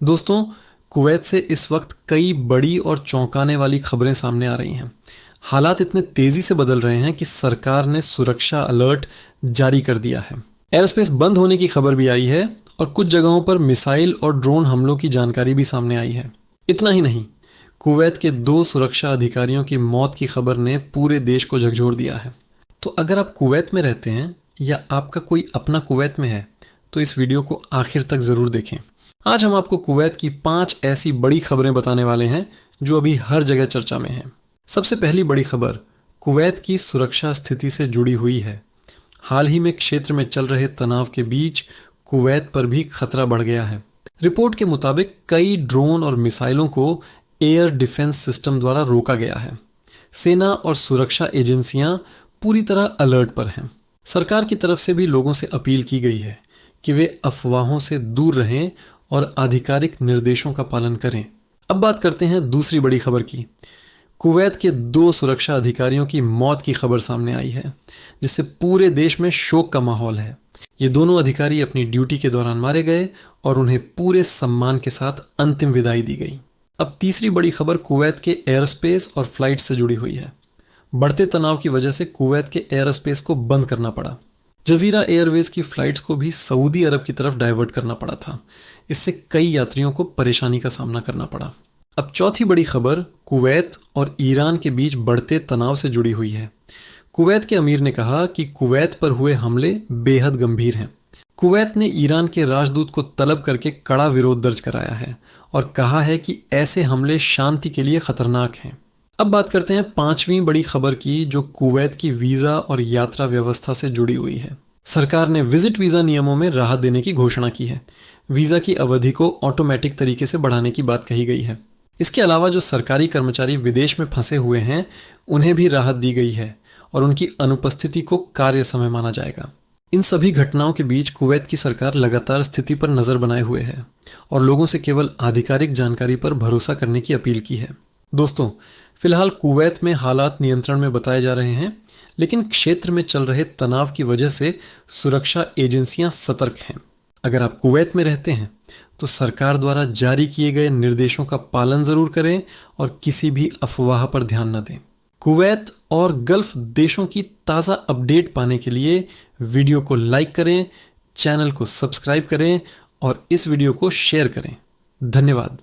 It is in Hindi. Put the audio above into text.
दोस्तों, कुवैत से इस वक्त कई बड़ी और चौंकाने वाली खबरें सामने आ रही हैं। हालात इतने तेजी से बदल रहे हैं कि सरकार ने सुरक्षा अलर्ट जारी कर दिया है। एयरस्पेस बंद होने की खबर भी आई है और कुछ जगहों पर मिसाइल और ड्रोन हमलों की जानकारी भी सामने आई है। इतना ही नहीं, कुवैत के 2 सुरक्षा अधिकारियों की मौत की खबर ने पूरे देश को झकझोर दिया है। तो अगर आप कुवैत में रहते हैं या आपका कोई अपना कुवैत में है, तो इस वीडियो को आखिर तक ज़रूर देखें। आज हम आपको कुवैत की 5 ऐसी बड़ी खबरें बताने वाले हैं जो अभी हर जगह चर्चा में हैं। सबसे पहली बड़ी खबर कुवैत की सुरक्षा स्थिति से जुड़ी हुई है। हाल ही में क्षेत्र में चल रहे तनाव के बीच कुवैत पर भी खतरा बढ़ गया है। रिपोर्ट के मुताबिक कई ड्रोन और मिसाइलों को एयर डिफेंस सिस्टम द्वारा रोका गया है। सेना और सुरक्षा एजेंसियां पूरी तरह अलर्ट पर हैं। सरकार की तरफ से भी लोगों से अपील की गई है कि वे अफवाहों से दूर रहें और आधिकारिक निर्देशों का पालन करें। अब बात करते हैं दूसरी बड़ी खबर की। कुवैत के 2 सुरक्षा अधिकारियों की मौत की खबर सामने आई है, जिससे पूरे देश में शोक का माहौल है। ये दोनों अधिकारी अपनी ड्यूटी के दौरान मारे गए और उन्हें पूरे सम्मान के साथ अंतिम विदाई दी गई। अब तीसरी बड़ी खबर कुवैत के एयरस्पेस और फ्लाइट से जुड़ी हुई है। बढ़ते तनाव की वजह से कुवैत के एयरस्पेस को बंद करना पड़ा। जजीरा एयरवेज की फ्लाइट्स को भी सऊदी अरब की तरफ डाइवर्ट करना पड़ा था। इससे कई यात्रियों को परेशानी का सामना करना पड़ा। अब चौथी बड़ी खबर कुवैत और ईरान के बीच बढ़ते तनाव से जुड़ी हुई है। कुवैत के अमीर ने कहा कि कुवैत पर हुए हमले बेहद गंभीर हैं। कुवैत ने ईरान के राजदूत को तलब करके कड़ा विरोध दर्ज कराया है और कहा है कि ऐसे हमले शांति के लिए खतरनाक हैं। अब बात करते हैं 5वीं बड़ी खबर की, जो कुवैत की वीज़ा और यात्रा व्यवस्था से जुड़ी हुई है। सरकार ने विजिट वीज़ा नियमों में राहत देने की घोषणा की है। वीज़ा की अवधि को ऑटोमेटिक तरीके से बढ़ाने की बात कही गई है। इसके अलावा जो सरकारी कर्मचारी विदेश में फंसे हुए हैं, उन्हें भी राहत दी गई है और उनकी अनुपस्थिति को कार्य समय माना जाएगा। इन सभी घटनाओं के बीच कुवैत की सरकार लगातार स्थिति पर नज़र बनाए हुए है और लोगों से केवल आधिकारिक जानकारी पर भरोसा करने की अपील की है। दोस्तों, फिलहाल कुवैत में हालात नियंत्रण में बताए जा रहे हैं, लेकिन क्षेत्र में चल रहे तनाव की वजह से सुरक्षा एजेंसियां सतर्क हैं। अगर आप कुवैत में रहते हैं तो सरकार द्वारा जारी किए गए निर्देशों का पालन जरूर करें और किसी भी अफवाह पर ध्यान न दें। कुवैत और गल्फ देशों की ताज़ा अपडेट पाने के लिए वीडियो को लाइक करें, चैनल को सब्सक्राइब करें और इस वीडियो को शेयर करें। धन्यवाद।